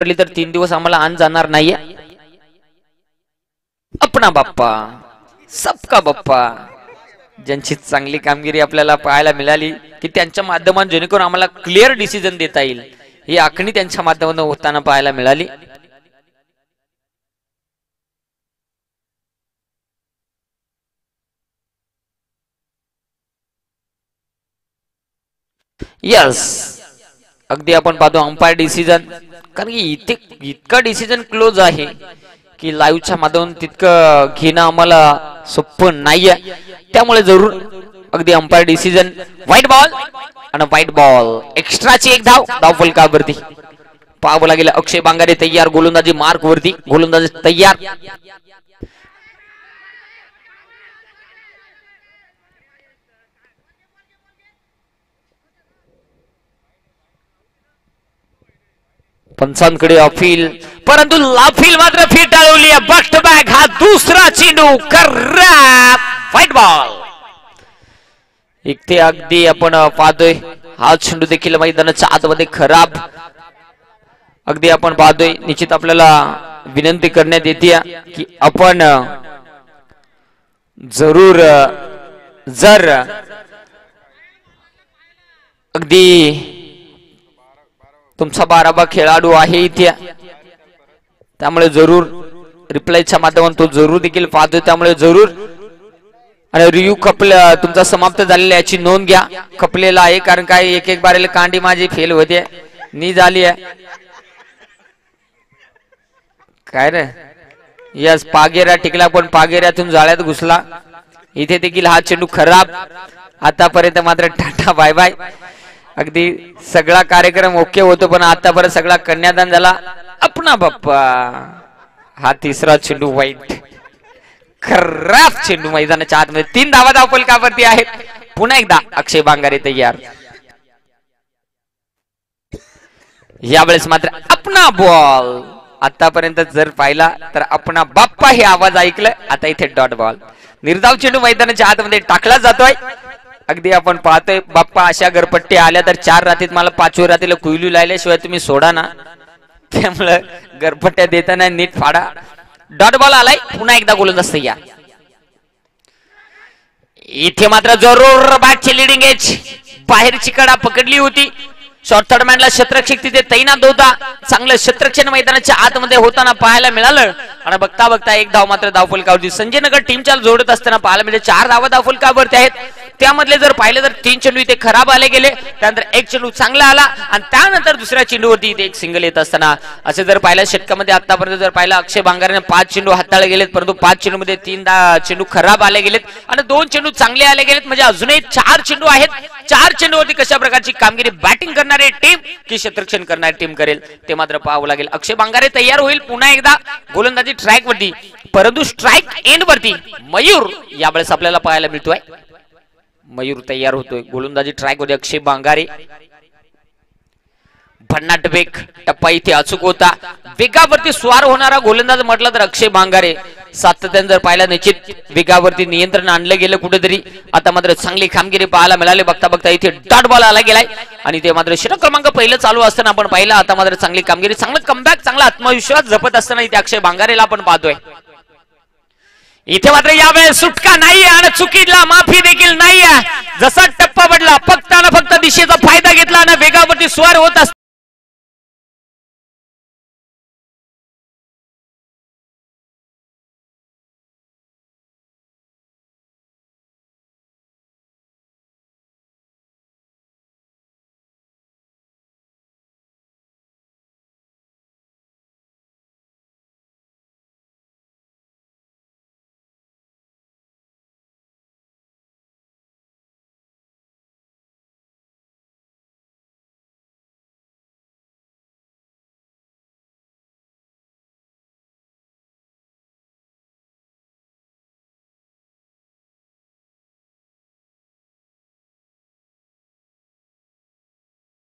पडली तर 3 दिवस आम्हाला आण जाणार नाहीये. अपना बाप्पा सबका बाप्पा ज्यांची चांगली कामगिरी आपल्याला पाहायला मिळाली की त्यांच्या माध्यमातून जेणेकरून आम्हाला क्लिअर डिसिजन देता येईल ही आखणी त्यांच्या माध्यमातून होताना पाहायला मिळाली. यस अगदी आपण पाहतो अंपायर डिसिजन कारण की इथे इतका डिसिजन क्लोज आहे की लाईव्हच्या माध्यमातून तितकं घेणं आम्हाला सोपं नाहीये. त्यामुळे जरूर अगदी अंपायर डिसिजन व्हाईट बॉल आणि व्हाईट बॉल एक्स्ट्राची एक धाव फलकावरती पाहावं लागेल. अक्षय बांगारे तयार गोलंदाजी मार्क वरती गोलंदाजी तयार. पंचांकडे अपील परंतु लाफील मात्र फिट टाळवली. बॅक टू बॅक हा दुसरा चेंडू खराब व्हाईट बॉल. इथे अगदी आपण पाहतोय हा चेंडू देखील मैदानाच्या आतमध्ये खराब. अगदी आपण पाहतोय निश्चित आपल्याला विनंती करण्यात येते की आपण जरूर जर अगदी तुमचा 12 खेळाडू आहे इथे त्यामुळे जरूर रिप्लायच्या माध्यमातून तो जरूर देखील पाहतोय त्यामुळे जरूर आणि रिव्ह्यू तुमचा समाप्त झालेला याची नोंद घ्या. खपलेला आहे कारण काय एक एक बारेला कांडी माझी फेल होते नी झाली आहे काय रे. यस पागेरा टिकला पण पागेऱ्यातून जाळ्यात घुसला. इथे देखील हा चेंडू खराब. आतापर्यंत मात्र टाटा बाय बाय. अगदी सगळा कार्यक्रम ओके होतो पण आतापर्यंत सगळा कन्यादान झाला. अपना बाप्पा हा तिसरा चेंडू वाईट खराब चेंडू मैदानाच्या आतमध्ये 3 धावा धावफलकावरती आहेत. पुन्हा एकदा अक्षय बांगारे तयार. यावेळेस मात्र अपना बॉल. आतापर्यंत जर पाहिला तर अपना बाप्पा हे आवाज ऐकलं. आता इथे डॉट बॉल निर्धाव चेंडू मैदानाच्या आतमध्ये टाकला जातोय. अगदी आपण पाहतोय बाप्पा अशा गरपट्टी आल्या तर 4 रात्रीत मला 5व्या रात्रीला कुयलू लायल्याशिवाय तुम्ही सोडा ना. त्यामुळे गरपट्ट्या देताना नीट फाडा. डॉट बॉल आलाय. पुन्हा एकदा गोलंदाज तयार. इथे मात्र जरूर बॅटची लिडिंग एज बाहेरची कडा पकडली होती. शॉर्ट थर्ड मॅनला क्षेत्ररक्षक तिथे तैनात होता. चांगलं क्षेत्ररक्षण मैदानाच्या आतमध्ये होताना पाहायला मिळालं आणि बघता बघता एक धाव मात्र धावफलकावरती संजय नगर टीमच्या जोडत असताना पाहायला मिळते. 4 धावा धावफलकावरती आहेत. त्यामधले जर पाहिलं तर 3 चेंडू इथे खराब आले गेले. त्यानंतर एक चेंडू चांगला आला आणि त्यानंतर दुसऱ्या चेंडूवरती इथे एक सिंगल येत असताना असे जर पाहिलं षटकामध्ये आतापर्यंत जर पाहिलं अक्षय बांगारेने 5 चेंडू हाताळले गेलेत परंतु 5 चेंडू मध्ये 3 चेंडू खराब आले गेलेत आणि 2 चेंडू चांगले आले गेलेत. म्हणजे अजूनही 4 चेंडू आहेत. 4 चेंडूवरती कशा प्रकारची कामगिरी बॅटिंग करणारी टीम की क्षेत्ररक्षण करणारी टीम करेल ते मात्र पाहावं लागेल. अक्षय बांगारे तयार होईल पुन्हा एकदा गोलंदाजी ट्रॅक वरती परंतु स्ट्राईक एंड वरती मयूर यावेळेस आपल्याला पाहायला मिळतोय. मयूर तयार होतोय गोलंदाजी ट्रॅक मध्ये अक्षय बांगारे. भन्नाट वेग टप्पा इथे अचूक होता. वेगावरती स्वार होणारा गोलंदाज म्हटलं तर अक्षय बांगारे. सातत्याने जर पाहिला निश्चित वेगावरती नियंत्रण आणलं गेलं कुठेतरी. आता मात्र चांगली कामगिरी पाहायला मिळाली. बघता बघता इथे डॉट बॉल आला गेलाय आणि ते मात्र षटक क्रमांक पहिलं चालू असताना आपण पाहिलं. आता मात्र चांगली कामगिरी चांगलं कमबॅक चांगला आत्मविश्वास जपत असताना इथे अक्षय बांगारेला आपण पाहतोय. इथे मात्र यावेळेस सुटका नाही आणि चुकीला माफी देखील नाही. जसा टप्पा पडला फक्त दिशेचा फायदा घेतला आणि वेगावरती स्वार होत असताना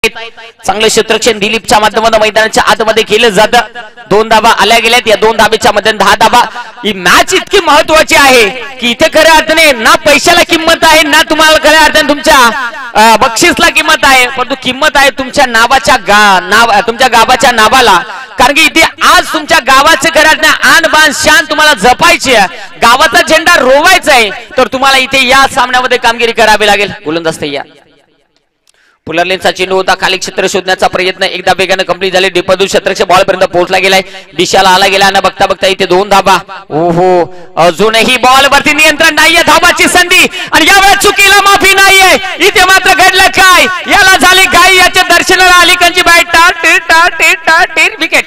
चांगलं क्षेत्ररक्षण दिलीपच्या माध्यमातून मैदानाच्या आतमध्ये केलं जातं. 2 धाबा आल्या गेल्यात. या 2 धाबेच्या मध्ये 10 धाबा. ही मॅच इतकी महत्वाची आहे की इथे खऱ्या अर्थाने ना पैशाला किंमत आहे ना तुम्हाला खऱ्या अर्थाने तुमच्या बक्षीसला किंमत आहे, परंतु किंमत आहे तुमच्या नावाच्या तुमच्या गावाच्या नावाला. कारण की इथे आज तुमच्या गावाचे खऱ्या अर्थाने आन बान शान तुम्हाला जपायची आहे, गावाचा झेंडा रोवायचा आहे, तर तुम्हाला इथे या सामन्यामध्ये कामगिरी करावी लागेल. गोलंदाज तयार. पुलरलेनचा चेंडू होता, खाली क्षेत्र शोधण्याचा प्रयत्न एकदा वेगाने कंप्लीट झाले. डिपदू क्षेत्रक्ष बॉल पर्यंत पोहोचला गेलाय, दिशाला आला गेला आणि बघता बघता इथे 2 धाबा. ओहो, अजूनही बॉल वरती नियंत्रण नाहीये. धाबाची संधी आणि यावेळेस चुकीला माफी नाहीये. इथे मात्र घडलं काय, याला झाली गाय. याच्या दर्शनाला आली कंची बाय. टीर विकेट.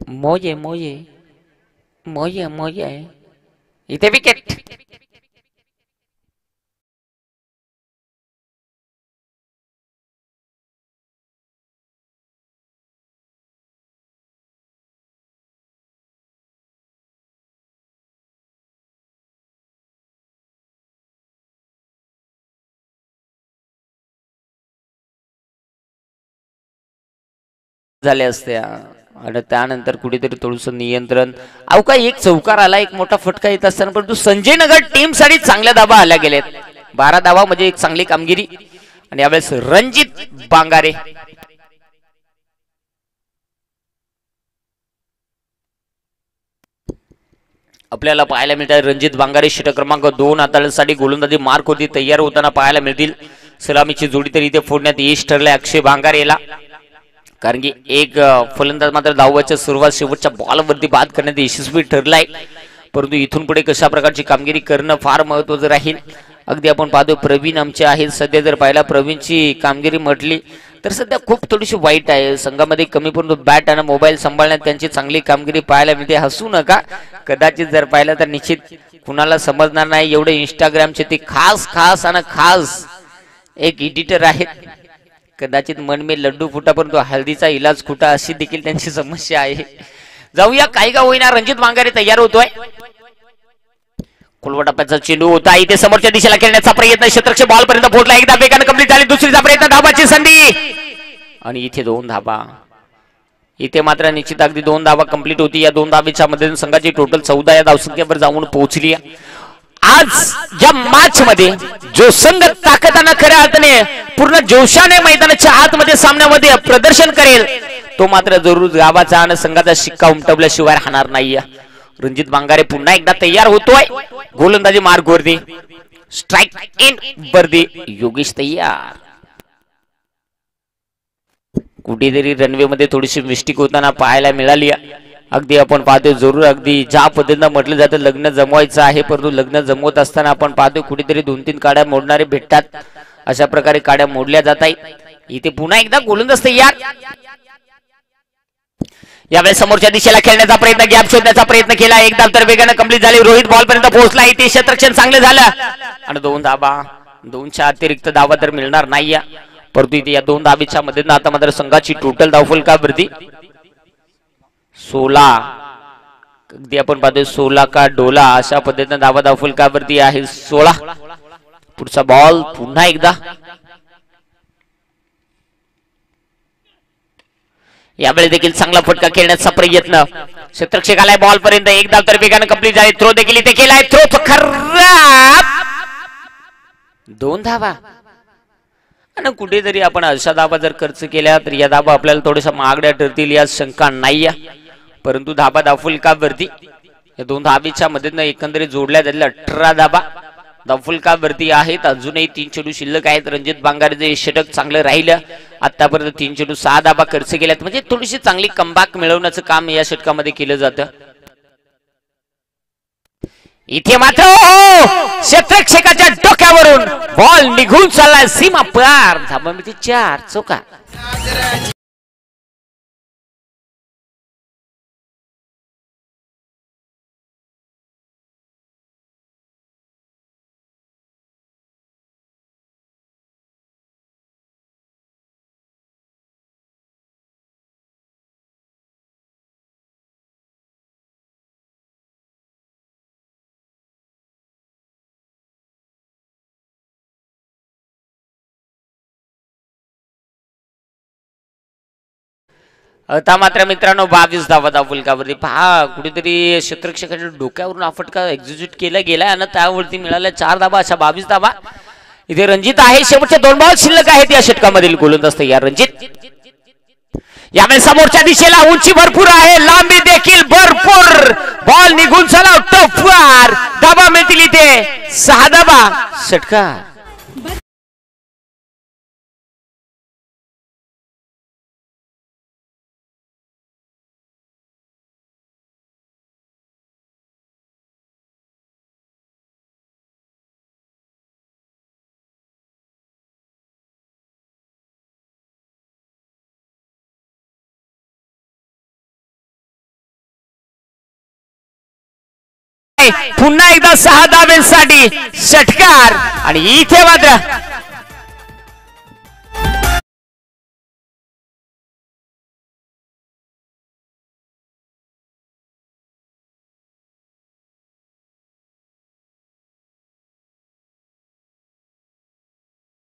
मोये मोये मोये मोये इथे विकेट. झाले असते आणि त्यानंतर कुठेतरी थोडस नियंत्रण. अहो काय एक चौकार आला, एक मोठा फटका येत असताना, परंतु संजय नगर टीम साठी चांगल्या धाबा आल्या गेलेत. 12 धाबा म्हणजे एक चांगली कामगिरी. आणि यावेळेस रणजित बांगारे आपल्याला पाहायला मिळतात. रणजित बांगारे षटक क्रमांक 2 हाताळण्यासाठी गोलंदाजी मार्क होती तयार होताना पाहायला मिळतील. सलामीची जोडी तर इथे फोडण्यात यश ठरले अक्षय बांगारेला. कारण की एक फलंदाज मात्र धावाच्या सुरुवात शेवटच्या बॉलवरती बाद करण्यात यशस्वी ठरलाय, परंतु इथून पुढे कशा प्रकारची कामगिरी करणं फार महत्त्वाचं राहील. अगदी आपण पाहतो प्रवीण आमचे आहेत सध्या. जर पाहिला प्रवीणची कामगिरी म्हटली तर सध्या खूप थोडीशी वाईट आहे. संघामध्ये कमी परंतु बॅट आणि मोबाईल सांभाळण्यात त्यांची चांगली कामगिरी पाहायला मिळते. हसू नका, कदाचित जर पाहिलं तर निश्चित कुणाला समजणार नाही. एवढे इंस्टाग्रामचे ते खास आणि खास एक एडिटर आहेत. कदाचित मन में लड्डू फुटा परंतु हल्दीचा इलाज कुठा, अशी देखील त्यांची समस्या आहे. जाऊया, काही का होईना रणजित बांगारे तयार होतोय. कुलवटाप्याचा चेंडू होता, इथे समोरच्या दिशेला खेळण्याचा प्रयत्न. क्षेत्ररक्षक बॉल पर्यंत पोहोचला, एकदा वेगाने कंप्लीट झाली. दुसरीचा प्रयत्न, धाबाची संधी आणि इथे 2 धाबा. इथे मात्र निश्चित अगदी 2 धाबा कंप्लीट होती. या 2 धाबेच्या मध्ये संघाची टोटल 14 या धावसंख्येवर जाऊन पोहोचली. आज या मॅच मध्ये जो संघ ताकदीने खऱ्या अर्थाने पूर्ण जोशाने मैदानाच्या आतमध्ये सामन्यामध्ये प्रदर्शन करेल तो मात्र जरूर गावाचा आणि संघाचा शिक्का उमटवल्याशिवाय राहणार नाही. रणजित बांगारे पुन्हा एकदा तयार होतोय. गोलंदाजी मार्ग वरती, स्ट्राइक इन वरती योगेश तयार. कुठेतरी रनवे मध्ये थोडीशी मिस्टेक होताना पाहायला मिळाली. अगदी आपण पाहतो जरूर अगदी ज्या पद्धतीने म्हटलं जातं लग्न जमवायचं आहे, परंतु लग्न जमवत असताना आपण पाहतो कुठेतरी 2-3 काड्या मोडणारे भेटतात. अशा प्रकारे काड्या मोडल्या जात आहेत. इथे पुन्हा एकदा गोलंदाज तयार. यावेळेस समोरच्या दिशेला खेळण्याचा प्रयत्न, गॅप शोधण्याचा प्रयत्न केला. एकदा तर वेगाने कंप्लीट झाली. रोहित बॉल पर्यंत पोहोचला. इथे क्षेत्ररक्षण चांगलं झालं आणि 2 धाबा. 2च्या अतिरिक्त धावा तर मिळणार नाही, परंतु इथे या 2 धाबेच्या मध्ये आता मात्र संघाची टोटल धावफलकावरती 16. अगदी आपण पाहतोय 16 का डोला अशा पद्धतीने धावा धावफलकावरती आहे 16. पुढचा बॉल पुन्हा एकदा. यावेळी देखील चांगला फटका खेळण्याचा प्रयत्न. क्षेत्ररक्षकाला बॉल पर्यंत एकदा तर वेगाने कंप्लीट झाली. थ्रो देखील इथे केलाय. थ्रो खराब. 2 धावा. आणि कुठेतरी आपण अशा धावा जर खर्च केल्या तर या धावा आपल्याला थोड्याशा महागड्या ठरतील यात शंका नाही, परंतु धाबा धावफलकावरती या 2 धाबेच्या मदतीने एकंदरीत जोडल्या जातील 18 धाबा धावफलकावरती आहेत. अजूनही 3 चेंडू शिल्लक आहेत. रणजित बांगारेचे षटक चांगलं राहिलं. आतापर्यंत 3 चेंडू 6 धाबा खर्च केल्यात, म्हणजे थोडीशी चांगली कमबॅक मिळवण्याचं काम या षटकामध्ये केलं जातं. इथे मात्र क्षेत्ररक्षकाच्या डोक्यावरून बॉल निघून चाललाय सीमा पार. धाबा मिळते 4 चौका. आता मात्र मित्रांनो 22 धावा फलकावरती पहा कुठेतरी क्षेत्ररक्षकाच्या डोक्यावरून हा फटका एक्झिक्यूट केला गेला आणि त्यावरती मिळाल्या 4 धावा अशा 22 धावा. इथे रणजित आहे शेवटचे 2 बॉल शिल्लक आहेत या षटकामधील गोलंदाज तयार रणजित. यावेळी समोरच्या दिशेला उंची भरपूर आहे लांबी देखील भरपूर बॉल निघून चला टॉपवर धावा मिळतील इथे 6 धावा षटकार. पुन्हा एकदा 6 धावांसाठी षटकार आणि इथे मात्र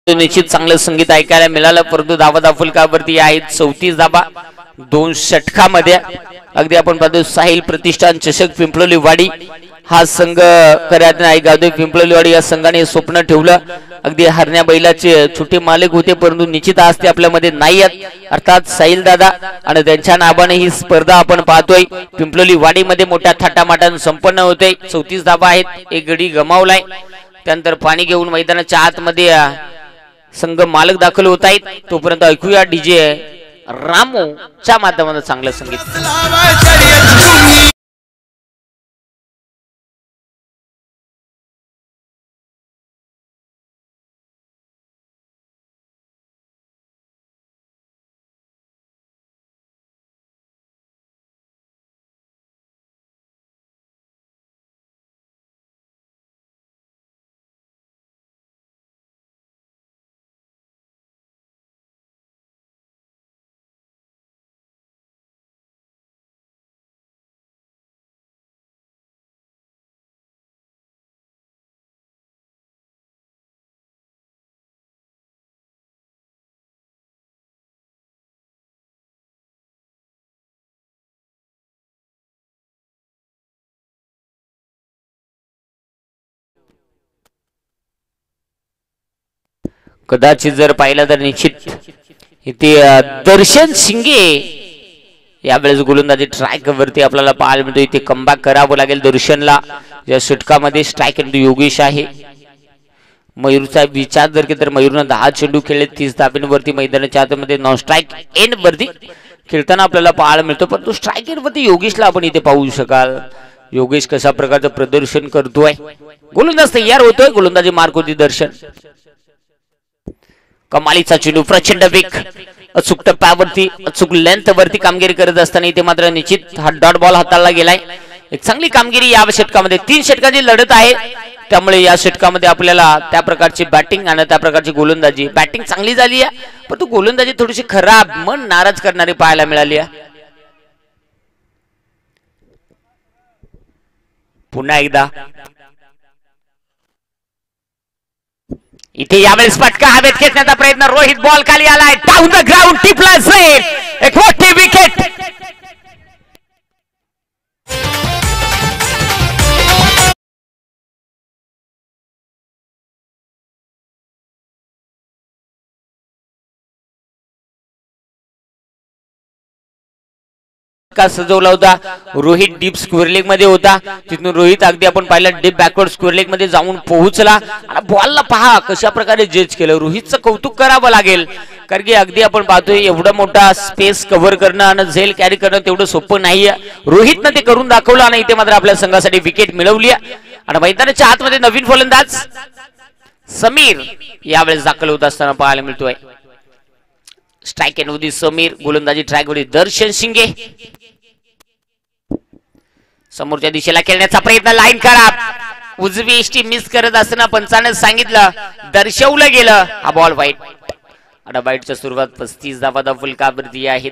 निश्चित चांगलं संगीत ऐकायला मिळालं परंतु धावा फलकावरती आहेत 34 धावा 2 षटकामध्ये. अगदी आपण पाहतो साहिल प्रतिष्ठान चषक पिंपळवली वाडी हा संघ खऱ्यात नाही गावदेव पिंपळवलीवाडी या संघाने स्वप्न ठेवलं. अगदी हरण्या बैलाचे छोटे मालक होते परंतु निश्चित आज ते आपल्यामध्ये नाही आहेत अर्थात साहिल दादा आणि त्यांच्या नावाने ही स्पर्धा आपण पाहतोय. पिंपळवली वाडीमध्ये मोठ्या थाटामाटाने संपन्न होते. 34 धावा आहेत. एक गडी गमावलाय. त्यानंतर पाणी घेऊन मैदानाच्या आतमध्ये संघ मालक दाखल होत आहेत. तोपर्यंत ऐकूया डीजे रामोच्या माध्यमातून चांगलं संगीत. कदाचित जर पाहिलं तर निश्चित इथे दर्शन शिंगे यावेळेस गोलंदाजी स्ट्राइक वरती आपल्याला पाहायला मिळतो. इथे कमबॅक करावं लागेल दर्शनला. या षटकामध्ये स्ट्राइक योगेश आहे. मयूरचा विचार जर केला तर मयूरनं 10 चेंडू खेळले 30 धाब्यांवरती मैदानाच्या आतमध्ये नॉन स्ट्राइक एन वरती खेळताना आपल्याला पाहायला मिळतो. परंतु स्ट्राइक एन वरती योगेशला आपण इथे पाहू शकाल. योगेश कशा प्रकारचं प्रदर्शन करतोय. गोलंदाज तयार होतोय. गोलंदाजी मार्क होती दर्शन. कमालीचा चेंडू प्रचंड वेग अचूक टप्प्यावरती अचूक लेंथ वरती कामगिरी करत असताना इथे मात्र निश्चित हा डॉट बॉल हाताळला गेलाय. एक चांगली कामगिरी या षटकामध्ये 3 षटकाची लढत आहे. त्यामुळे या षटकामध्ये आपल्याला त्या प्रकारची बॅटिंग आणि त्या प्रकारची गोलंदाजी बॅटिंग चांगली झाली आहे परंतु गोलंदाजी थोडीशी खराब मन नाराज करणारी पाहायला मिळाली आहे. पुन्हा एकदा इथे यावेळेस फटका हवेत खेचण्याचा प्रयत्न रोहित बॉल खाली आलाय डाऊन द ग्राउंड टिपला सेफ एक मोठी विकेट. सजवला होता. रोहित डीप स्क्वेअर लेग मध्ये होता. तिथून रोहित अगदी आपण पाहिलं डीप बॅकवर्ड स्क्वेअर लेग मध्ये जाऊन पोहोचला आणि बॉलला पहा कशा प्रकारे जज केलं. रोहितचं कौतुक करावं लागेल कारण की अगदी आपण पाहतोय एवढा मोठा स्पेस कव्हर करणं आणि झेल कॅरी करणं तेवढं सोपं नाहीये. रोहितनं ते करून दाखवलं आणि इथे मात्र आपल्या संघासाठी विकेट मिळवली आणि मैदानाच्या आतमध्ये नवीन फलंदाज समीर यावेळेस दाखल होत असताना पाहायला मिळतोय. स्ट्राइक एंड होती समीर. गोलंदाजी ट्रॅक होती दर्शन शिंगे. समोरच्या दिशेला खेळण्याचा प्रयत्न लाईन करा उजवी एष्टी मिस करत असताना पंचाने सांगितलं दर्शवलं गेलं. हा बॉल वाईट आणि वाईटच्या सुरुवात 35 धावा फलकावरती आहेत.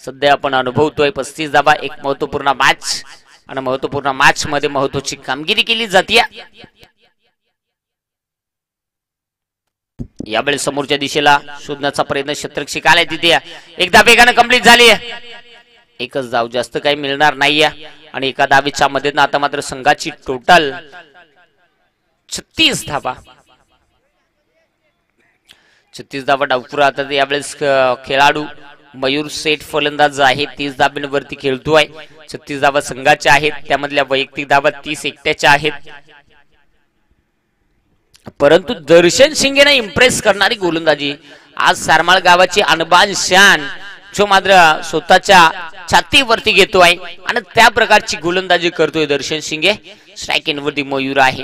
सध्या आपण अनुभवतोय 35 धावा. एक महत्वपूर्ण मॅच आणि महत्वपूर्ण मॅच मध्ये महत्वाची कामगिरी केली जाते. यावेळेस समोरच्या दिशेला शोधण्याचा प्रयत्न क्षेत्ररक्षक आलाय तिथे एकदा वेगानं कंप्लीट झाली. एकच धाव, जास्त काही मिळणार नाहीये आणि एका धावेच्या मध्ये आता मात्र संघाची टोटल 36 धावा. 36 धावा डावपुरा. आता यावेळेस खेळाडू मयूर सेठ फलंदाज आहे, 30 धाब्यांवरती खेळतोय. 36 धावा संघाच्या आहेत, त्यामधल्या वैयक्तिक धावा 30 एकट्याच्या आहेत. परंतु दर्शन शिंगेने इम्प्रेस करणारी गोलंदाजी आज सारमाळ गावाची अनबान शान जो मात्र स्वतःच्या छातीवरती घेतोय आणि त्या प्रकारची गोलंदाजी करतोय दर्शन शिंगे. स्ट्राइक एंडवरती मयूर आहे.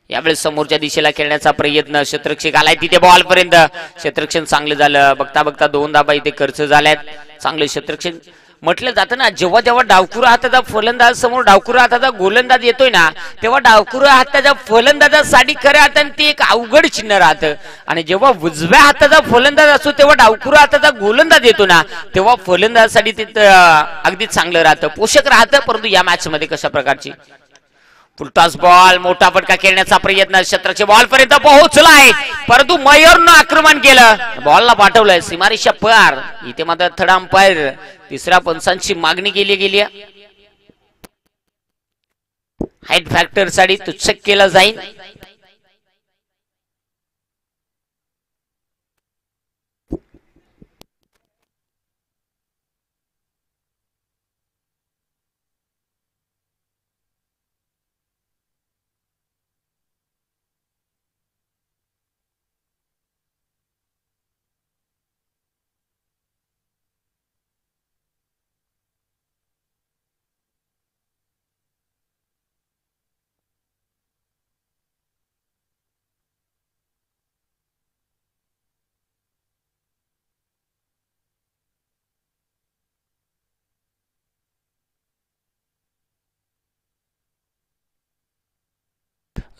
यावेळेस समोरच्या दिशेला खेळण्याचा प्रयत्न, क्षेत्ररक्षक आलाय तिथे बॉल पर्यंत. क्षेत्ररक्षण चांगलं झालं. बघता बघता 2 धाबा इथे खर्च झाल्यात. चांगले क्षेत्ररक्षण म्हटलं जातं ना, जेव्हा जेव्हा डावकुरा हाताचा फलंदाज समोर डावकुरा हाताचा गोलंदाज येतोय ना, तेव्हा डावकुरा हाताच्या फलंदाजासाठी खऱ्या अर्थाने ते एक अवघड चिन्ह राहतं. आणि जेव्हा उजव्या हाताचा फलंदाज असतो तेव्हा डावकुरा हाताचा गोलंदाज येतो ना, तेव्हा फलंदाजासाठी ते अगदी चांगलं राहतं, पोषक राहतं. परंतु या मॅच मध्ये कशा प्रकारची फुलटॉस बॉल, मोठा फटका खेळण्याचा प्रयत्न, क्षेत्राच्या बॉल पर्यंत पोहोचलाय परंतु मयूरनं आक्रमण केलं, बॉलला पाठवलंय सीमारेषा पार. इथे मात्र थर्ड अंपायर तिसऱ्या पंचांची मागणी केली गेली. हाईट फॅक्टर साठी तुच्छक केला जाईल.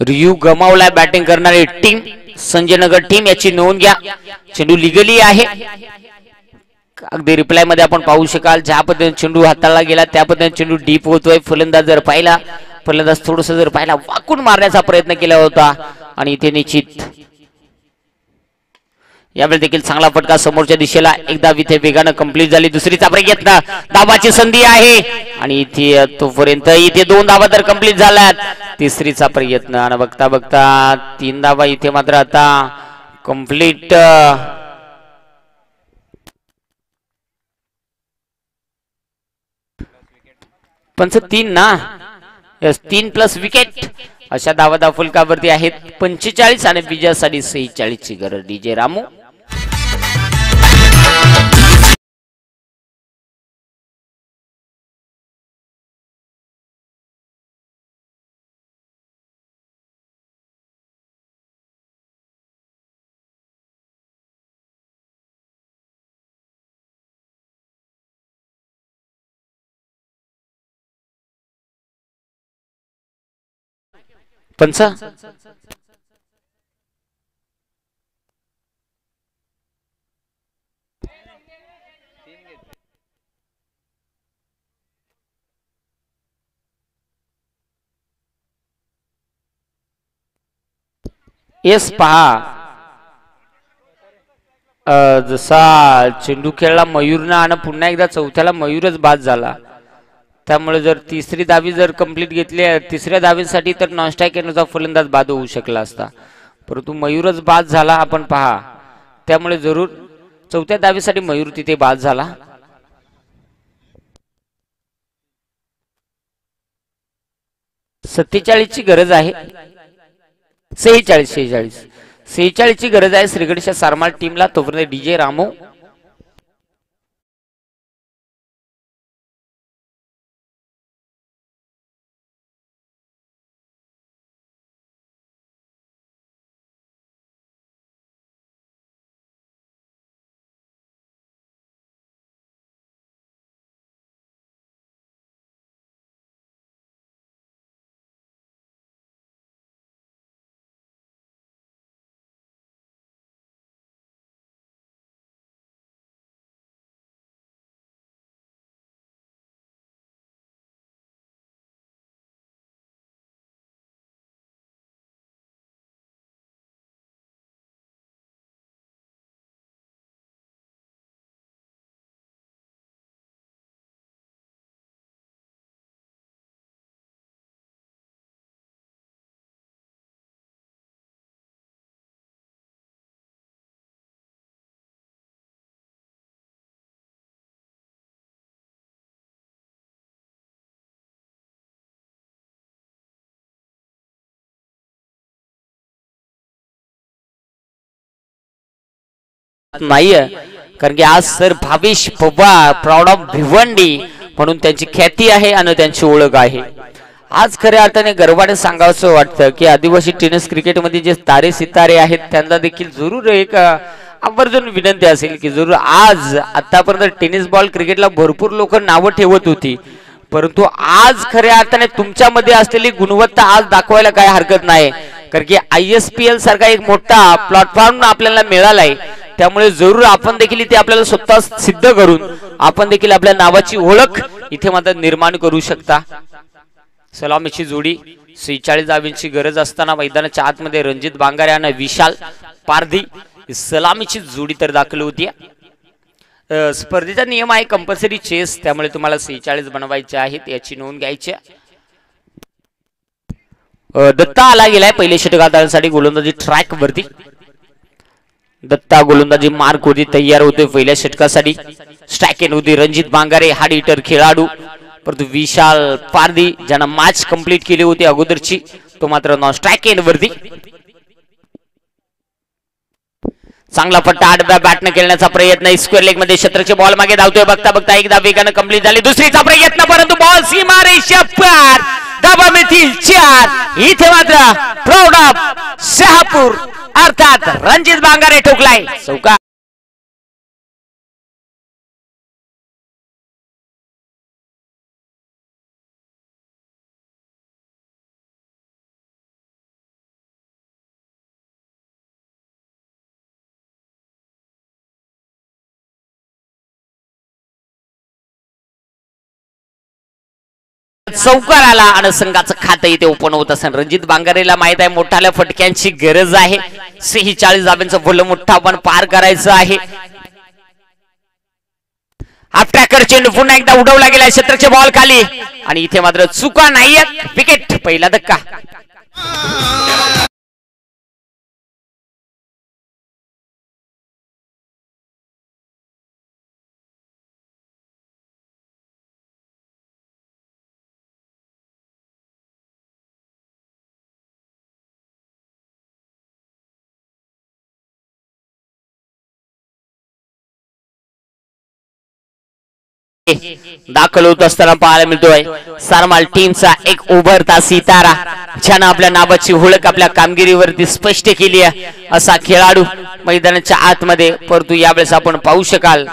रियू गमावलाय बॅटिंग करणारी टीम संजय नगर टीम, याची नोंद घ्या. चेंडू लिगली आहे. अगदी रिप्लाय मध्ये आपण पाहू शकाल ज्या पद्धतीने चेंडू हाताळला गेला त्या पद्धतीने चेंडू डीप होतोय. फलंदाज जर पाहिला, फलंदाज थोडस जर पाहिला वाकून मारण्याचा प्रयत्न केला होता आणि इथे निश्चित यावेळी देखील चांगला फटका समोरच्या दिशेला. एकदा इथे वेगानं कंप्लीट झाली. दुसरीचा प्रयत्न, धावाची संधी आहे आणि इथे तोपर्यंत इथे 2 धावा तर कंप्लीट झाल्यात. तिसरीचा प्रयत्न आणि बघता बघता 3 धावा इथे मात्र आता कंप्लीट. पंच 3 ना, यस 3 प्लस विकेट अशा धावा फलकावरती आहेत. 45 आणि विजयासाठी 46 ची गरज. डीजे रामू पंच येस पहा. जसा चेंडू खेळला मयूरनं आणि पुन्हा एकदा चौथ्याला मयूरच बाद झाला, त्यामुळे जर तिसरी धावी जर कंप्लीट घेतली तिसऱ्या धावीसाठी तर नॉनस्ट्राइक येण्याचा फलंदाज बाद होऊ शकला असता, परंतु मयूरच बाद झाला. आपण पहा त्यामुळे जरूर चौथ्या धावीसाठी मयूर तिथे बाद झाला. ची गरज आहे. 46 ची गरज आहे श्रीगणेश सारमाळ टीमला. तोपर्यंत डीजे रामू नाहीये, कारण की आज sir Bhavesh Pawar proud of Bhiwandi म्हणून त्यांची ख्याती आहे आणि त्यांची ओळख आहे. आज खऱ्या अर्थाने गर्वाने सांगावंसं वाटतं की आदिवासी टेनिस क्रिकेटमध्ये जे तारे सितारे आहेत त्यांना देखील जरूर एक आवर्जून विनंती असेल की जरूर आज आतापर्यंत टेनिस बॉल क्रिकेटला भरपूर लोक नावं ठेवत होती, परंतु आज खऱ्या अर्थाने तुमच्यामध्ये असलेली गुणवत्ता आज दाखवायला काय हरकत नाही, कारण की ISPL सारखा एक मोठा प्लॅटफॉर्म आपल्याला मिळालाय. त्यामुळे जरूर आपण देखील इथे आपल्याला स्वतः सिद्ध करून आपण देखील आपल्या नावाची ओळख इथे मात्र निर्माण करू शकता. सलामीची जोडी 46 धावांची गरज असताना मैदानाच्या आतमध्ये रणजित बांगारे आणि विशाल पारधी सलामीची जोडी तर दाखल होती. स्पर्धेचा नियम आहे कंपल्सरी चेस, त्यामुळे तुम्हाला 46 बनवायचे आहेत याची नोंद घ्यायची. दत्ता आला गेलाय पहिले षटकांसाठी गोलंदाजी ट्रॅक वरती. दत्ता गोलंदाजी मार्क होती तयार होते पहिल्या षटकासाठी. स्ट्राईक इन होती रणजित बांगारे हार्ड हिटर खेळाडू, परंतु विशाल पारधी ज्यानं मॅच कंप्लीट केली होती अगोदरची तो मात्र नॉन स्ट्राईक इन वरती. चांगला फट्टा आडव्या बॅटने खेळण्याचा प्रयत्न स्क्वेअर लेग मध्ये क्षेत्रचे बॉल मागे धावतोय. बघता बघता एकदा वेगानं कंप्लीट झाली, दुसरीचा प्रयत्न परंतु बॉल सीमारेषा पार, धावा मिळतील 4. इथे मात्र प्राऊड ऑफ शहापूर अर्थात रणजित बांगारे ठोकलाय चौका. चौकार आला आणि संघाचं खातं इथे ओपन होत असेल. रणजित बांगारेला माहित आहे मोठ्या फटक्यांची गरज आहे. 46 धाब्यांचं भलं मोठं आपण पार करायचं आहे. हाफ ट्रॅकर चेंडू पुन्हा एकदा उडवला गेला, क्षेत्रचे बॉल खाली आणि इथे मात्र चुका नाहीयेत. विकेट, पहिला धक्का. दाखल होत असताना पाहायला मिळतोय सारमाल टीमचा एक उभरता सितारा, ज्यानं आपल्या नावाची ओळख आपल्या कामगिरीवरती स्पष्ट केली आहे असा खेळाडू मैदानाच्या आतमध्ये. परंतु यावेळेस आपण पाहू शकाल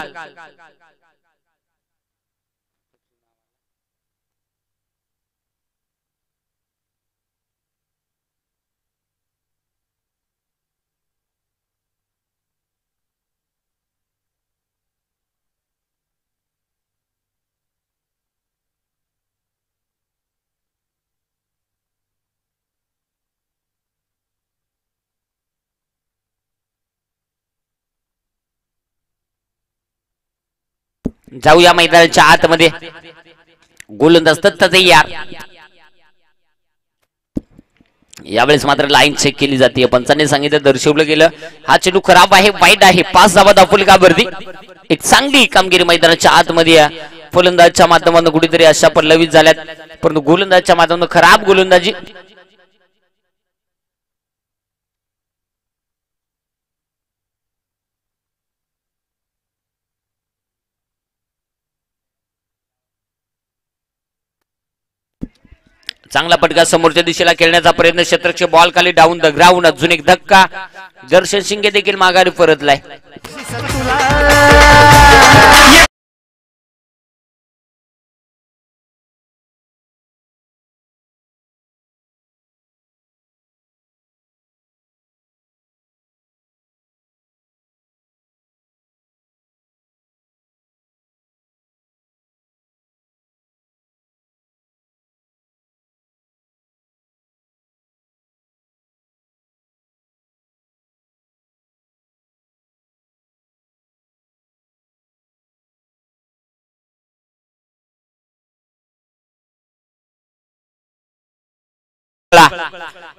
जाऊया मैदानाच्या आतमध्ये. गोलंदाज दत्त तयार. यावेळेस मात्र लाईन चेक केली जाते. पंचांनी सांगितलं, दर्शवलं गेलं हा चेंडू खराब आहे, वाईट आहे. 5 धावा दाफुलकावरती एक चांगली कामगिरी मैदानाच्या आतमध्ये. फलंदाजच्या माध्यमातून कुठेतरी अशा पल्लवित झाल्यात, परंतु गोलंदाजच्या माध्यमातून खराब गोलंदाजी. चांगला पटका समोरच्या दिशेला खेळण्याचा प्रयत्न, क्षेत्रक्षे बॉल खाली डाऊन द ग्राउंड. अजून एक धक्का. दर्शन शिंगे देखील माघारी परतलाय.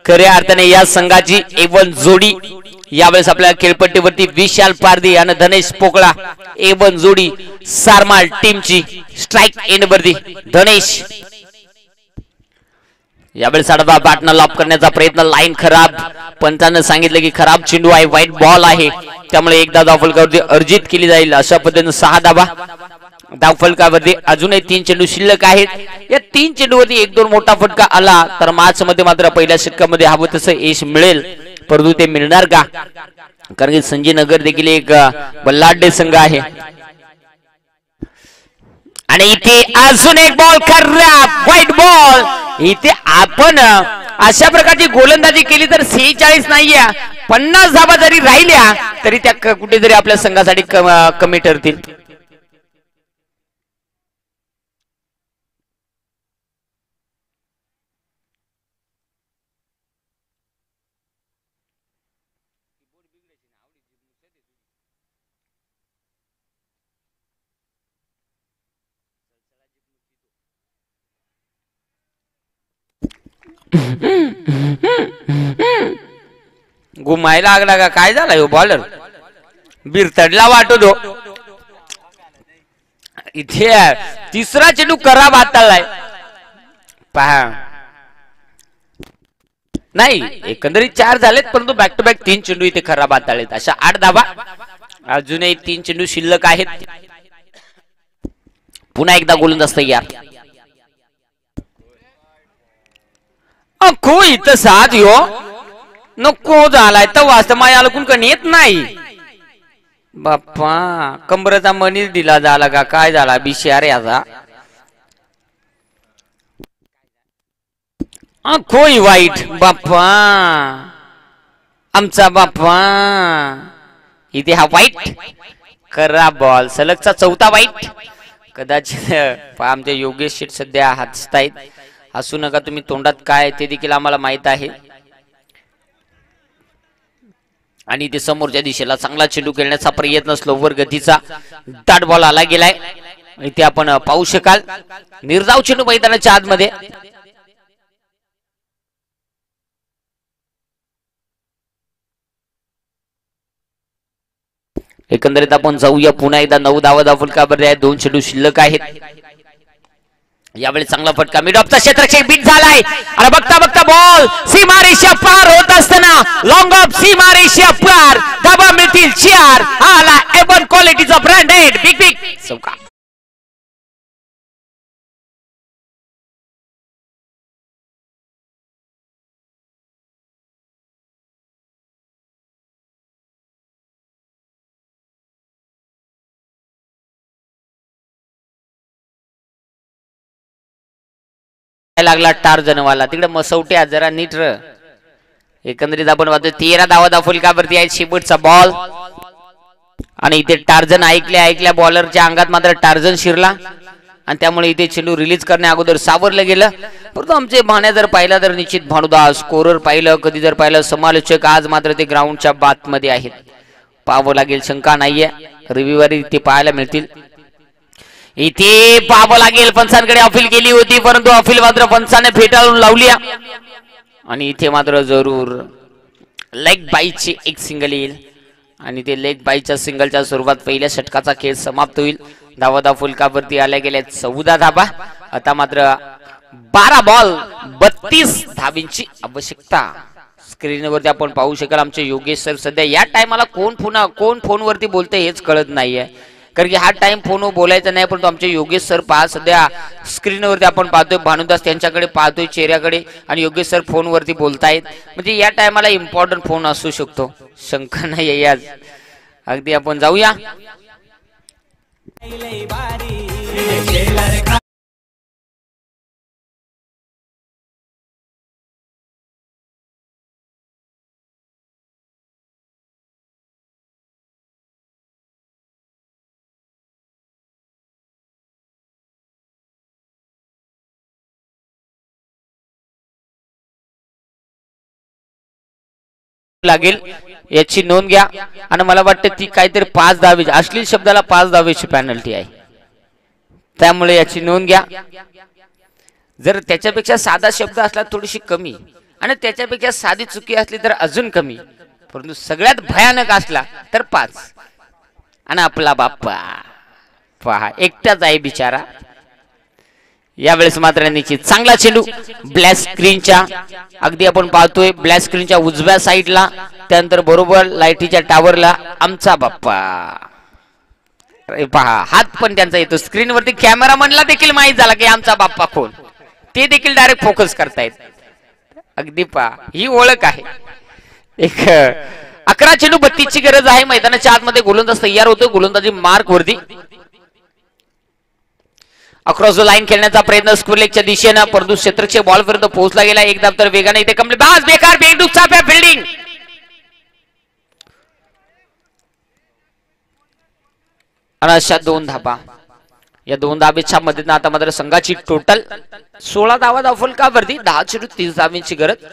खऱ्या अर्थाने या संघाची एवन जोडी यावेळेस आपल्या खेळपट्टीवरती विशाल पारधी आणि धनेश पोकळा. एवन जोडी सारमाल टीमची. स्ट्राईक इन वरती धनेश. यावेळेस आडवा बॅटनं लॉक करण्याचा प्रयत्न. लाईन खराब. पंचांनी सांगितलं की खराब चेंडू आहे, वाईट बॉल आहे. त्यामुळे एकदा धावफलकावरती अर्जित केली जाईल अशा पद्धतीने 6 धाबा धावफलकावरती अजूनही 3 चेंडू शिल्लक आहेत या 3 चेंडूवरती 1-2 मोठा फटका आला तर मॅच मध्ये मात्र पहिल्या षटकामध्ये हवं तसं यश मिळेल परंतु ते मिळणार का कारण की संजय नगर देखील एक बल्लाढ्य संघ आहे आणि इथे अजून एक बॉल खराब व्हाईट बॉल इथे आपण अशा प्रकारची गोलंदाजी केली तर 46 नाहीये 50 धाबा जरी राहिल्या तरी त्या कुठेतरी आपल्या संघासाठी कमी ठरतील घुमायला लागला का काय झाला हो बॉलर बिरतडला वाटतो इथे तिसरा चेंडू खराब हाताळलाय पहा नाही एकंदरीत 4 झालेत परंतु बॅक टू बॅक 3 चेंडू इथे खराब हाताळलेत अशा 8 धाबा अजूनही 3 चेंडू शिल्लक आहेत पुन्हा एकदा गोलंदाज तयार अखो इथं साथ यो नको झालाय तर वास्तव माया कुण येत नाही बाप्पा कंबरचा मनीच दिला झाला का काय झाला बिशार याचा अखो वाईट बाप्पा आमचा बाप्पा इथे हा वाईट खराब बॉल सलगचा 4था वाईट कदाचित आमचे योगेश शेठ सध्या हसतायत हसू नका तुम्ही तोंडात काय ते देखील आम्हाला माहित आहे आणि ते समोरच्या दिशेला चांगला चेंडू खेळण्याचा प्रयत्न स्लोवर गतीचा दाट बॉल आला गेलाय इथे आपण पाहू शकाल निर्धाव चेंडू मैदानाच्या आतमध्ये एकंदरीत आपण जाऊया पुन्हा एकदा 9 धावा धावफलकावर आहे 2 चेंडू शिल्लक आहेत यावेळी चांगला फटका मिड ऑफचा क्षेत्ररक्षक बीट झालाय आणि बघता बघता बॉल सीमारेषा पार होत असताना लॉंग ऑफ सीमारेषा पार धाबा मिळतील 4 आला एवन क्वालिटीचा ब्रँडेड बिग बिग चौका लागला टार्जनवाला तिकडे मसवट्या जरा नीट एकंदरीत आपण पाहतो 13 धावा धावफलकावरती आहे शेवटचा बॉल आणि इथे टार्जन ऐकल्या बॉलरच्या अंगात मात्र टार्जन शिरला आणि त्यामुळे इथे चेंडू रिलीज करण्या अगोदर सावरलं गेलं परंतु आमचे भाण्या जर पाहिला तर निश्चित भानुदा स्कोरर पाहिलं कधी जर पाहिलं समालोचक आज मात्र ते ग्राउंडच्या बात मध्ये आहेत पाहावं लागेल शंका नाहीये रविवारी ते पाहायला मिळतील इथे पाहावं लागेल पंचांकडे अपील केली होती परंतु अपील मात्र पंचाने फेटाळून लावली आणि इथे मात्र जरूर लेग बाईची एक सिंगल येईल आणि ते लेग बाईच्या सिंगलच्या स्वरूपात पहिल्या षटकाचा खेळ समाप्त होईल धावा धावफलकावरती आल्या गेल्या 14 धाबा आता मात्र 12 बॉल 32 धाबींची आवश्यकता स्क्रीनवरती आपण पाहू शकाल आमचे योगेश सर सध्या या टायमाला कोण फोनवरती बोलते हेच कळत नाहीये कारण की हा टाइम फोनवर बोलायचा नाही परंतु आमचे योगेश सर पहा सध्या स्क्रीनवरती आपण पाहतोय भानुदास त्यांच्याकडे पाहतोय चेहऱ्याकडे आणि योगेश सर फोनवरती बोलतायत म्हणजे या टायमाला इम्पॉर्टंट फोन असू शकतो शंका नाही याच अगदी आपण जाऊया लागेल याची नोंद घ्या आणि मला वाटतं ती काहीतरी 5 धावे अश्लील शब्दाला 5 धावेची पेनल्टी आहे त्यामुळे याची नोंद घ्या जर त्याच्यापेक्षा साधा शब्द असला थोडीशी कमी आणि त्याच्यापेक्षा साधी चुकी असली तर अजून कमी परंतु सगळ्यात भयानक असला तर 5 आणि आपला बाप्पा पहा एकटाच आहे बिचारा यावेळेस मात्र निश्चित चांगला चेंडू ब्लॅक स्क्रीनच्या अगदी आपण पाहतोय ब्लॅक स्क्रीनच्या उजव्या साईडला, त्यानंतर बरोबर लाईटीच्या टावरला आमचा बाप्पा. पहा हात पण त्यांचा येतो स्क्रीनवरती, कॅमेरामनला देखील माहित झाला की आमचा बाप्पा कोण, ते देखील डायरेक्ट फोकस करतायत. अगदी पहा ही ओळख आहे. एक 11 चेंडू 32 ची गरज आहे. मैदानाच्या आतमध्ये गोलंदाज तयार होतो. गोलंदाजी मार्क वरती अक्रॉस द लाईन खेळण्याचा प्रयत्न स्क्वेअर लेगच्या दिशेनं, परंतु क्षेत्रक्षे बॉल पर्यंत पोहोचला गेला. एकदा तर वेगाने इथे कंप्लीट बास बेकार बेंडू चाप्या फिल्डिंग. आणि अशा 2 धाबा. या 2 धाबेच्या मध्ये आता मात्र संघाची टोटल 16 धावा धावफलकावरती 10 चेंडू 30 धावांची गरज.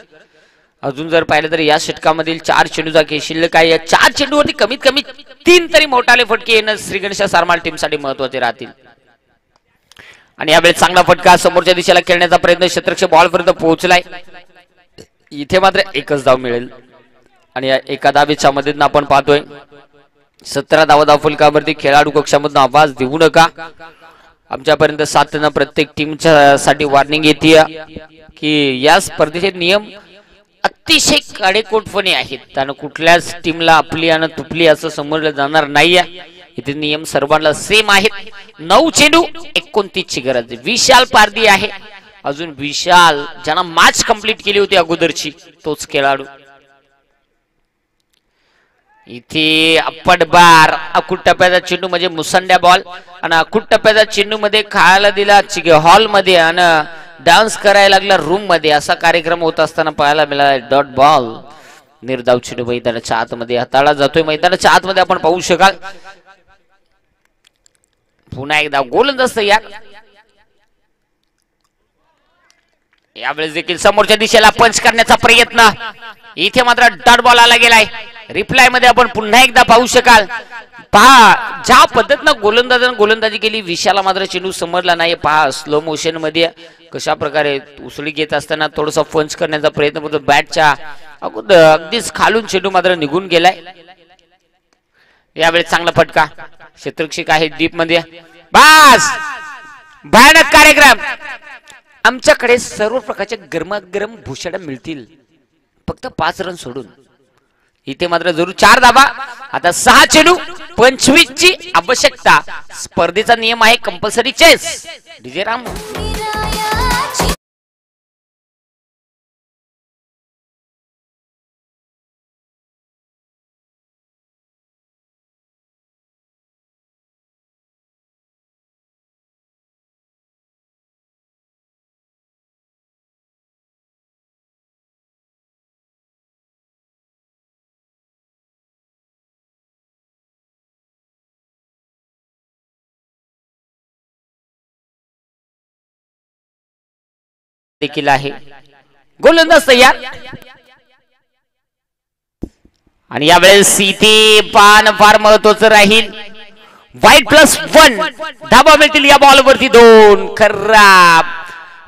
अजून जर पाहिलं तर या षटकामधील 4 चेंडूचा खेळ शिल्लक आहे. या 4 चेंडूवरती कमीत कमी 3 तरी मोठाले फटके येणं श्रीगणेश सारमाल टीमसाठी महत्वाचे राहतील. आणि यावेळी चांगला फटका समोरच्या दिशेला खेळण्याचा प्रयत्न, क्षेत्ररक्षक बॉल पर्यंत पोहोचलाय. इथे मात्र एकच धाव मिळेल. आणि या एका धावेच्या मदतीने आपण पाहतोय 17 धावा धावफलकावरती खेळाडू कक्षामधून आवाज देऊ नका. आमच्यापर्यंत सातना प्रत्येक टीमच्या साठी वॉर्निंग येते की या स्पर्धेचे नियम अतिशय काटेकोरपणे आहेत. त्यानं कुठल्याच टीमला आपली आणि तुपली असं समजलं जाणार नाहीये. इथे नियम सर्वांना सेम आहेत. 9 चेंडू 29 ची गरज. विशाल पारदी आहे. अजून विशाल ज्यांना मॅच कंप्लीट केली होती अगोदरची तोच खेळाडू. इथे अप्पट बार अकुट टप्प्याचा चेंडू म्हणजे मुसंड्या बॉल, आणि अकुट टप्प्याचा चेंडू मध्ये खायला दिला हॉल मध्ये आणि डान्स करायला लागला रूम मध्ये. असा कार्यक्रम होत असताना पाहायला मिळाला. डॉट बॉल निर्धाव चेंडू मैदानाच्या आतमध्ये हाताळला जातोय. मैदानाच्या आतमध्ये आपण पाहू शकाल. पुन्हा एकदा गोलंदाज तयार. यावेळेस देखील समोरच्या दिशेला पंच करण्याचा प्रयत्न. इथे मात्र डॉट बॉल आला गेलाय. रिप्लाय मध्ये आपण पुन्हा एकदा पाहू शकाल. पहा ज्या पद्धतीनं गोलंदाजाने गोलंदाजी केली, विशाला मात्र चेंडू समजला नाही. पहा स्लो मोशन मध्ये कशा प्रकारे उसळी घेत असताना थोडासा पंच करण्याचा प्रयत्न करतो. बॅटच्या अगोदर अगदीच खालून चेंडू मात्र निघून गेलाय. यावेळी चांगला फटका. क्षेत्ररक्षक आहे डीप मध्ये. बास भयानक कार्यक्रम. आमच्याकडे सर्व प्रकारचे गरमागरम भूषण मिळतील फक्त 5 रन सोडून. इथे मात्र जरूर 4 धाबा. आता 6 चेंडू 25 ची आवश्यकता. स्पर्धेचा नियम आहे कंपल्सरी चेस. डीजे राम देखील आहे. गोलंदाज तयार. आणि यावेळेस इथे पान फार महत्वाचं राहील. वाईट +1 धाबा मिळतील या बॉलवरती. 2 खराब.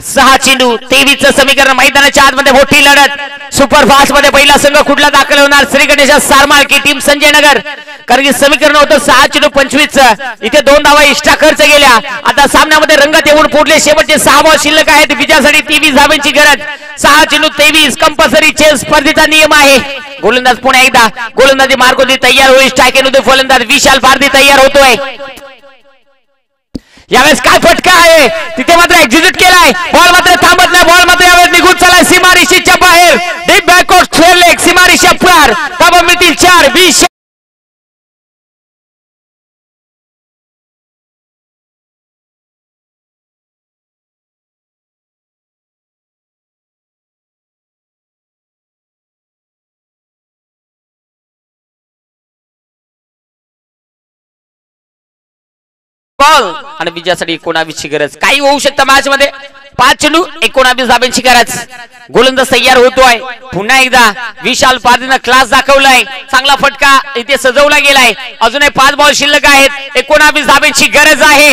6 चेंडू 23 चं समीकरण. मैदानाच्या आतमध्ये मोठी लढत. सुपरफास्ट मध्ये पहिला संघ कुठला दाखल होणार? श्री गणेश सारमाल की टीम संजय नगर. कारण की समीकरण होतं 6 चेंडू 25 चं. इथे 2 धावा एक्स्ट्रा खर्च गेल्या. आता सामन्यामध्ये रंगत येऊन पुढले शेवटचे 6 बॉल शिल्लक आहेत. विजयासाठी 23 धावांची गरज. 6 चेंडू 23 कंपल्सरी चेस स्पर्धेचा नियम आहे. गोलंदाज पुन्हा एकदा गोलंदाजी मार्गोदी तयार होईल. स्ट्रायकेन फलंदाज विशाल पारदी तयार होतोय. यावेळेस काय फटका आहे तिथे मात्र एक्झिक्यूट केलाय. बॉल मात्र थांबत नाही. बॉल मात्र यावेळेस निघून चला सीमारेषेच्या बाहेर. डीप बॅकवर्ड स्क्वेअर लेग सीमारेषा पार. धाबा मिळतील 4. 20बॉल आणि विजयासाठी 19 ची गरज. काही होऊ शकतं मॅच मध्ये. 5 चेंडू 19 धाब्यांची गरज. गोलंदाज तयार होतोय. पुन्हा एकदा विशाल पारदीनं क्लास दाखवलाय. चांगला फटका इथे सजवला गेलाय. अजूनही 5 बॉल शिल्लक आहेत. 19 धाब्यांची गरज आहे.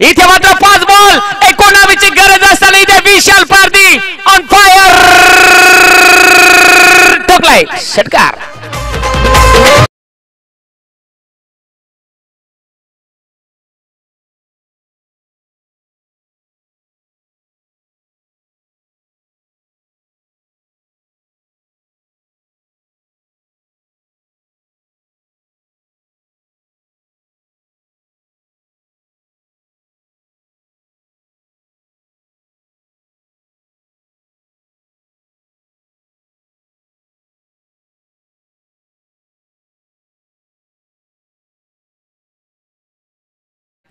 इथे मात्र 5 बॉल 19 ची गरज असताना इथे विशाल पारदी ऑन फायर ठोकलाय षटकार.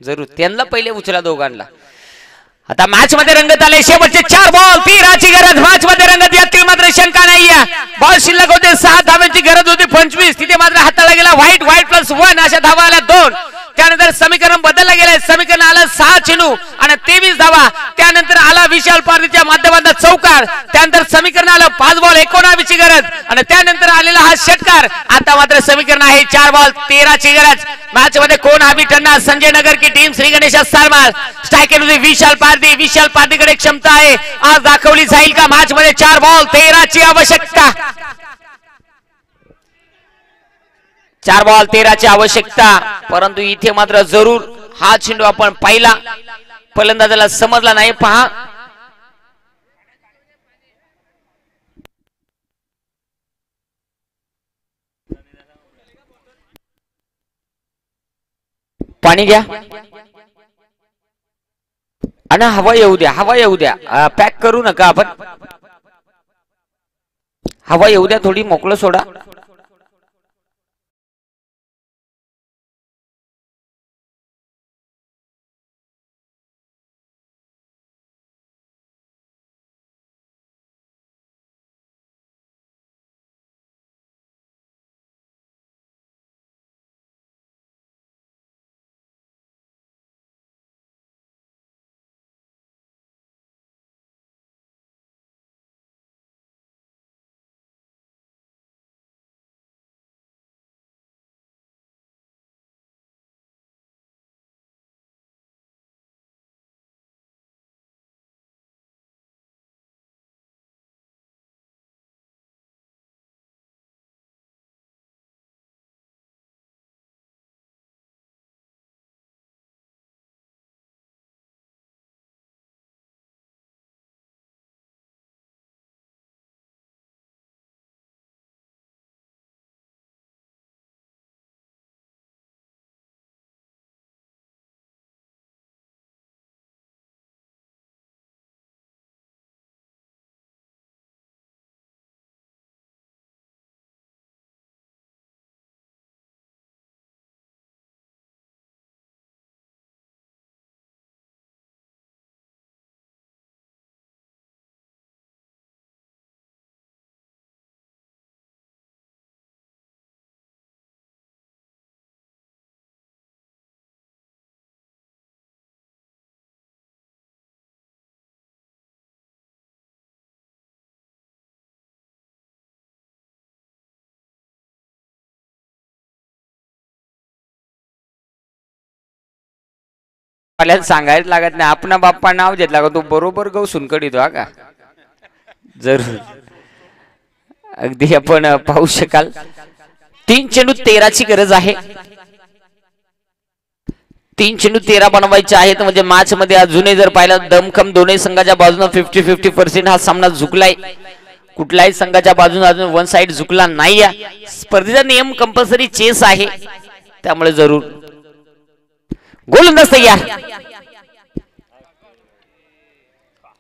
जरूर त्यांना पहिले उचला दोघांना. आता मॅच मध्ये रंगत आले शेवटचे 4 बॉल 13ची गरज मॅच मध्ये रंगत यातील मात्र शंका नाहीये. बॉल शिल्लक होते 6 धावांची गरज होती 25 तिथे मात्र हाताला गेला व्हाईट +1 अशा धावा आल्या 2. त्यानंतर समीकरण बदललं गेलं समीकरण आलं 6 चेंडू आणि 23 धावा. त्यानंतर आला विशाल पारदीच्या माध्यमातून चौकार. त्यानंतर समीकरण आलं 5 बॉल 19 ची गरज आणि त्यानंतर आलेला हा षटकार. आता मात्र समीकरण आहे 4 बॉल 13 ची गरज. मॅच मध्ये कोण हवी ठरणार संजय नगर की टीम श्री गणेश सारमाल. स्ट्रायकर मध्ये विशाल पारदीकडे क्षमता आहे आज दाखवली जाईल का. मॅच मध्ये 4 बॉल 13 ची आवश्यकता. 4 बॉल 13 ची आवश्यकता. परंतु इथे मात्र जरूर हा चेंडू आपण पाहिला फलंदाजाला समजला नाही. पहा पाणी घ्या आणि हवा येऊ द्या पॅक करू नका आपण. हवा येऊ द्या थोडी मोकळं सोडा. सांगायच लागत नाही आपण बाप्पा नाव घेतला का तो बरोबर गौ सुनकडीतो हा का. जरूर अगदी आपण पाहू शकाल 3 चेंडू 13 ची गरज आहे. 3 चेंडू 13 बनवायचे आहेत म्हणजे मॅच मध्ये अजूनही जर पाहिलं दमखम दोन्ही संघाच्या बाजूने 50-50% हा सामना झुकलाय. कुठल्याही संघाच्या बाजूने अजून वन साइड झुकला नाही. स्पर्धेचा नियम कंपल्सरी चेस आहे त्यामुळे जरूर गोलंदाज तयार.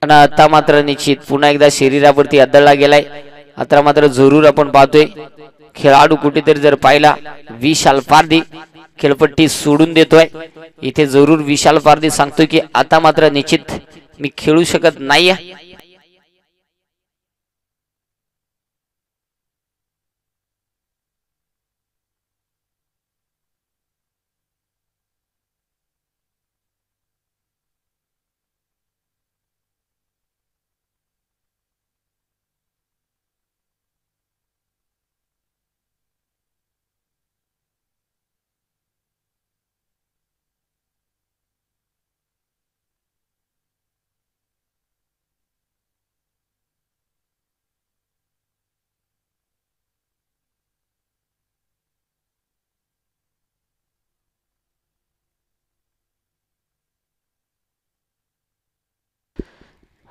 आणि आता मात्र निश्चित पुन्हा एकदा शरीरावरती आदळला गेलाय. आता मात्र जरूर आपण पाहतोय खेळाडू कुठेतरी जर पाहिला विशाल पारदी खेळपट्टी सोडून देतोय. इथे जरूर विशाल पारदी सांगतोय की आता मात्र निश्चित मी खेळू शकत नाही.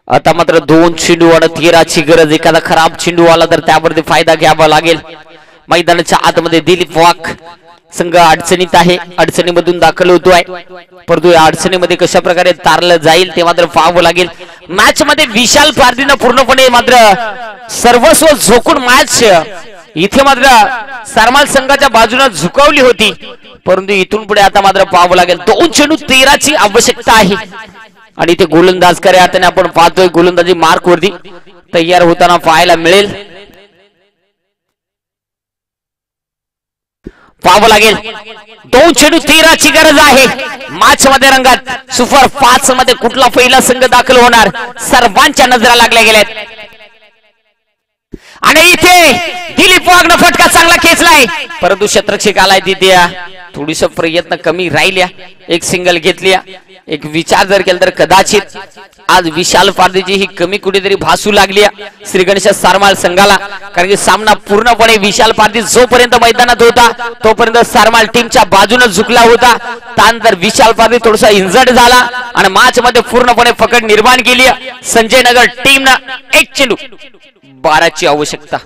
आता मात्र 2 चेंडू आणि 13 ची गरज. एखादा खराब चेंडू आला तर त्यावरती फायदा घ्यावा लागेल. मैदानाच्या आतमध्ये दिलीप वाघ संघ अडचणीत आहे. अडचणीमधून दाखल होतोय परंतु या अडचणीमध्ये कशा प्रकारे तारलं जाईल ते मात्र पाहावं लागेल. मॅच मध्ये विशाल पारदीनं पूर्णपणे मात्र सर्वस्व झोकून मॅच इथे मात्र सरमाल संघाच्या बाजूने झुकवली होती, परंतु इथून पुढे आता मात्र पाहावं लागेल. 2 चेंडू 13 ची आवश्यकता आहे आणि इथे गोलंदाज करे हाताने आपण पाहतोय गोलंदाजी मार्क वरती तयार होताना पाहायला मिळेल. पाहावं लागेल 2 चेंडू 13 ची गरज आहे मॅच मध्ये. रंगात सुपर 5 मध्ये कुठला पहिला संघ दाखल होणार सर्वांच्या नजरा लागल्या गेल्यात आणि इथे दिलीप वाघनं फटका चांगला खेचलाय, परंतु क्षेत्ररक्षक आलाय तिथे थोडीस प्रयत्न कमी राहिल्या. एक सिंगल घेतली. एक विचार जर केला तर कदाचित आज विशाल पारदेची ही कमी कुठेतरी भासू लागली श्री गणेश सारमाल संघाला, कारण की सामना पूर्णपणे विशाल पारदी जोपर्यंत मैदानात होता तोपर्यंत सारमाल टीमच्या बाजूने झुकला होता. त्यानंतर विशाल पारदी थोडासा इंजर्ड झाला आणि मॅच मध्ये पूर्णपणे पकड निर्माण केली. संजय नगर टीमनं 1 चेंडू 12 ची आवश्यकता.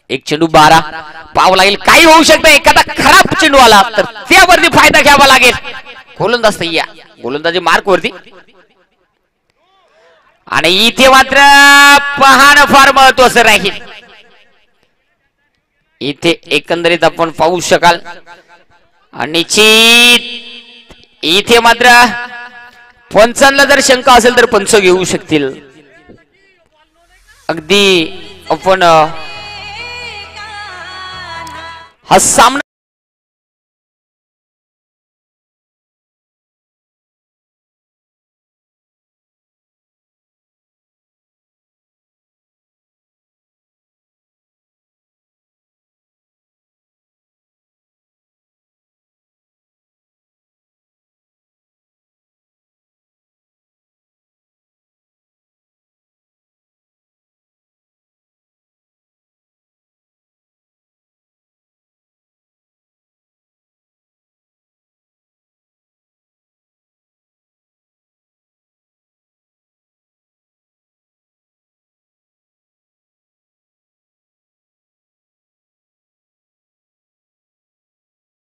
1 चेंडू 12. पाहावं लागेल काही होऊ शकतं. एखादा खराब चेंडू आला तर त्यावरती फायदा घ्यावा लागेल. गोलंदाज तयार, गोलंदाजी मार्क वरती आणि इथे मात्र पाहणं फार महत्वाचं राहील. इथे एकंदरीत आपण पाहू शकाल आणि इथे मात्र पंचांना जर शंका असेल तर पंच घेऊ शकतील. अगदी आपण हा सामना